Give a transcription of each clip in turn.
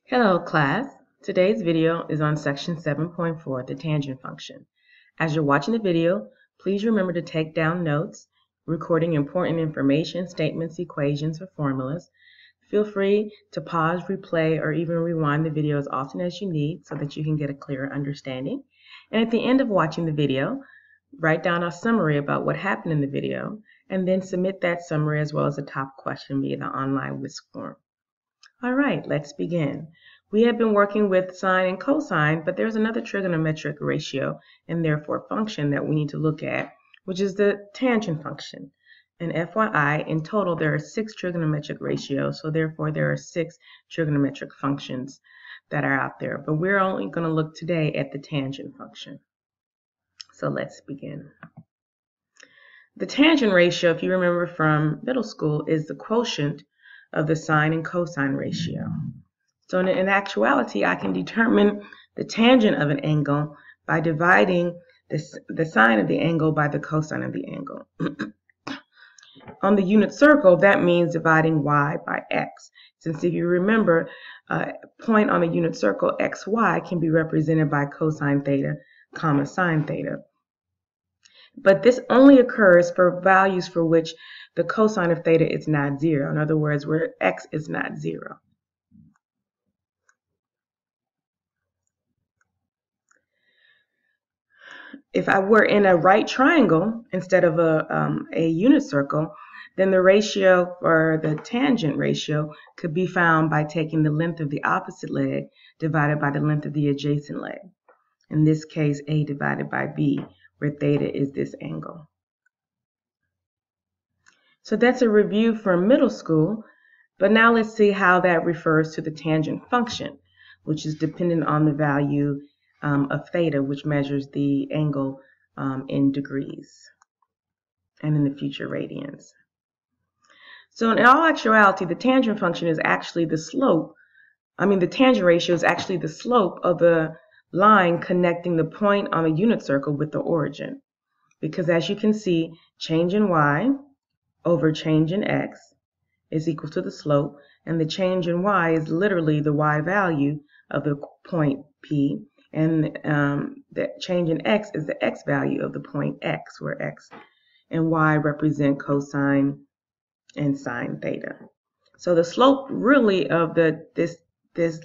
Hello class, today's video is on section 7.4, the tangent function. As you're watching the video, please remember to take down notes, recording important information, statements, equations, or formulas. Feel free to pause, replay, or even rewind the video as often as you need so that you can get a clearer understanding. And at the end of watching the video, write down a summary about what happened in the video, and then submit that summary as well as a top question via the online whisk form. All right, let's begin. We have been working with sine and cosine, but there's another trigonometric ratio and therefore function that we need to look at, which is the tangent function. And FYI, in total there are 6 trigonometric ratios, so therefore there are 6 trigonometric functions that are out there. But we're only going to look today at the tangent function. So let's begin. The tangent ratio, if you remember from middle school, is the quotient of the sine and cosine ratio. So in actuality, I can determine the tangent of an angle by dividing the sine of the angle by the cosine of the angle. On the unit circle, that means dividing y by x. Since if you remember, a point on the unit circle, xy, can be represented by cosine theta, comma sine theta. But this only occurs for values for which the cosine of theta is not 0. In other words, where x is not 0. If I were in a right triangle instead of a unit circle, then the ratio for the tangent ratio could be found by taking the length of the opposite leg divided by the length of the adjacent leg. In this case, A divided by B, where theta is this angle. So that's a review from middle school, but now let's see how that refers to the tangent function, which is dependent on the value of theta, which measures the angle in degrees and in the future radians. So in all actuality, the tangent function is actually the slope, the tangent ratio is actually the slope of the line connecting the point on the unit circle with the origin. Because as you can see, change in y over change in x is equal to the slope, and the change in y is literally the y value of the point P, and the change in x is the x value of the point x, where x and y represent cosine and sine theta. So the slope really of this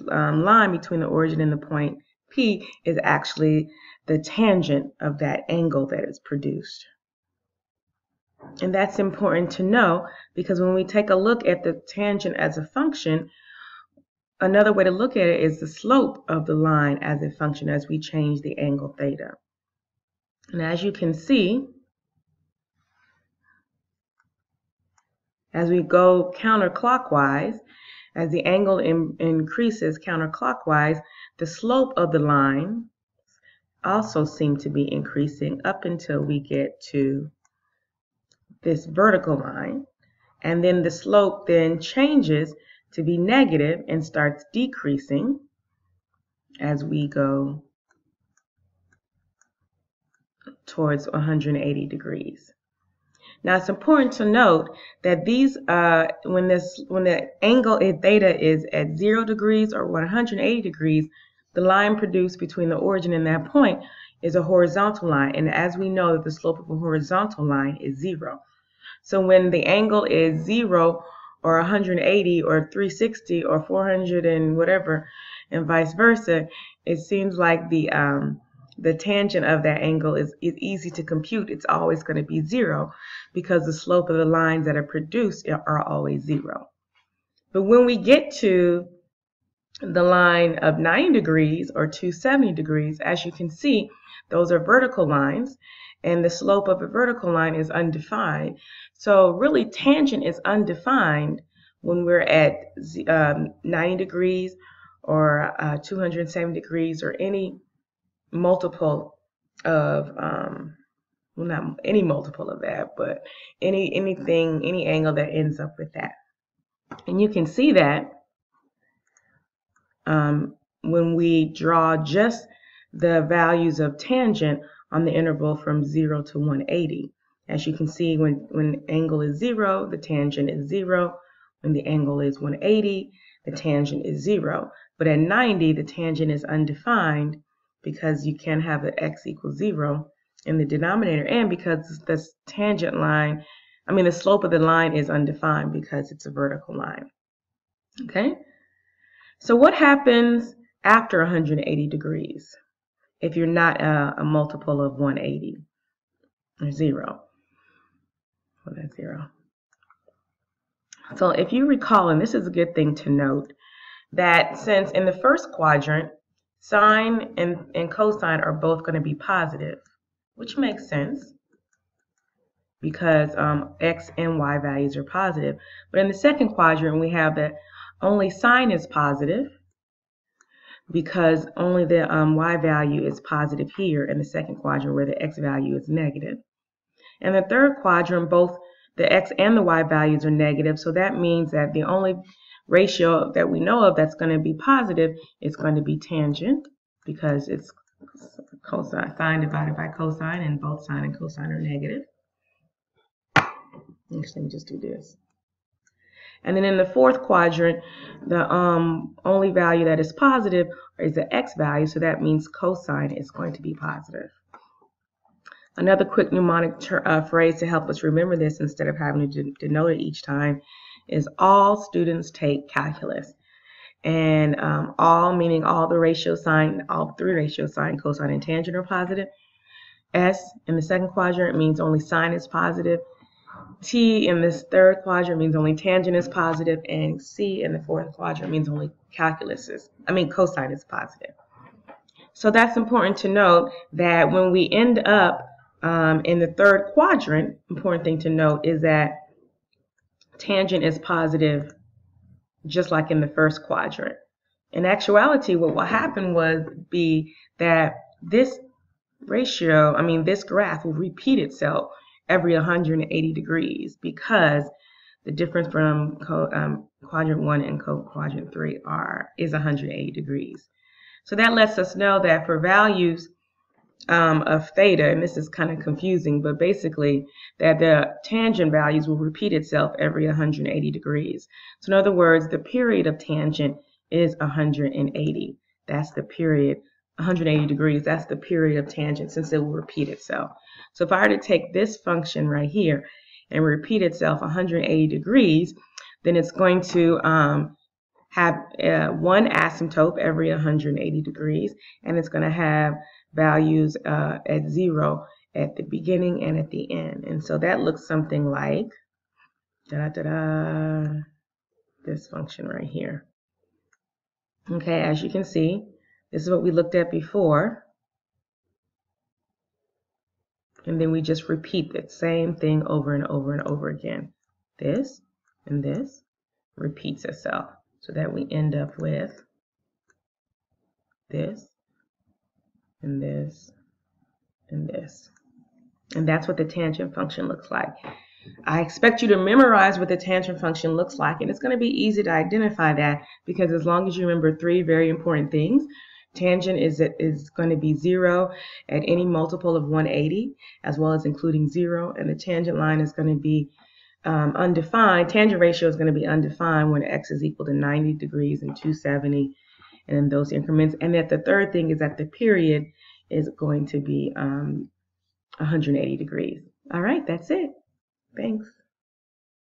line between the origin and the point P is actually the tangent of that angle that is produced. And that's important to know, because when we take a look at the tangent as a function, another way to look at it is the slope of the line as a function as we change the angle theta. And as you can see, as we go counterclockwise, as the angle increases counterclockwise, the slope of the line also seems to be increasing up until we get to this vertical line, and then the slope then changes to be negative and starts decreasing as we go towards 180 degrees. Now it's important to note that these when the angle theta is at 0 degrees or 180 degrees, the line produced between the origin and that point is a horizontal line, and as we know that the slope of a horizontal line is 0. So when the angle is 0 or 180 or 360 or 400 and whatever and vice versa, it seems like the tangent of that angle is easy to compute. It's always going to be 0 because the slope of the lines that are produced are always 0. But when we get to the line of 90 degrees or 270 degrees, as you can see, those are vertical lines, and the slope of a vertical line is undefined. So really, tangent is undefined when we're at 90 degrees or 270 degrees or any multiple of, well, not any multiple of that, but any angle that ends up with that. And you can see that when we draw just the values of tangent on the interval from 0 to 180. As you can see, when angle is 0, the tangent is 0. When the angle is 180, the tangent is 0. But at 90, the tangent is undefined because you can't have the x equals 0 in the denominator, and because the tangent line, the slope of the line is undefined because it's a vertical line. Okay? So what happens after 180 degrees if you're not a multiple of 180 or 0? Well, that's 0. So if you recall, and this is a good thing to note, that since in the first quadrant, sine and cosine are both going to be positive, which makes sense because x and y values are positive. But in the second quadrant, we have that only sine is positive because only the y value is positive here in the second quadrant where the x value is negative. In the third quadrant, both the x and the y values are negative, so that means that the only ratio that we know of that's going to be positive is going to be tangent, because it's cosine, sine divided by cosine, and both sine and cosine are negative. Let me just do this. And then in the fourth quadrant, the only value that is positive is the x value, so that means cosine is going to be positive. Another quick mnemonic phrase to help us remember this instead of having to denote it each time is all students take calculus. And all meaning all the ratio sign, all three ratios, sine, cosine, and tangent are positive. S in the second quadrant means only sine is positive. T in this third quadrant means only tangent is positive, and C in the fourth quadrant means only cosine is positive. So that's important to note that when we end up in the third quadrant, important thing to note is that tangent is positive just like in the first quadrant. In actuality, what will happen would be that this ratio, this graph will repeat itself every 180 degrees because the difference from quadrant 1 and quadrant 3 is 180 degrees. So that lets us know that for values of theta, and this is kind of confusing, but basically that the tangent values will repeat itself every 180 degrees. So in other words, the period of tangent is 180. That's the period, 180 degrees, that's the period of tangent since it will repeat itself. So if I were to take this function right here and repeat itself 180 degrees, then it's going to have one asymptote every 180 degrees, and it's going to have values at 0 at the beginning and at the end. And so that looks something like this function right here. Okay, as you can see, this is what we looked at before. And then we just repeat the same thing over and over and over again. This and this repeats itself so that we end up with this and this and this. And that's what the tangent function looks like. I expect you to memorize what the tangent function looks like, and it's going to be easy to identify that because as long as you remember three very important things. Tangent is going to be 0 at any multiple of 180, as well as including 0, and the tangent line is going to be undefined. Tangent ratio is going to be undefined when x is equal to 90 degrees and 270, and in those increments. And that the third thing is that the period is going to be 180 degrees. All right, that's it. Thanks.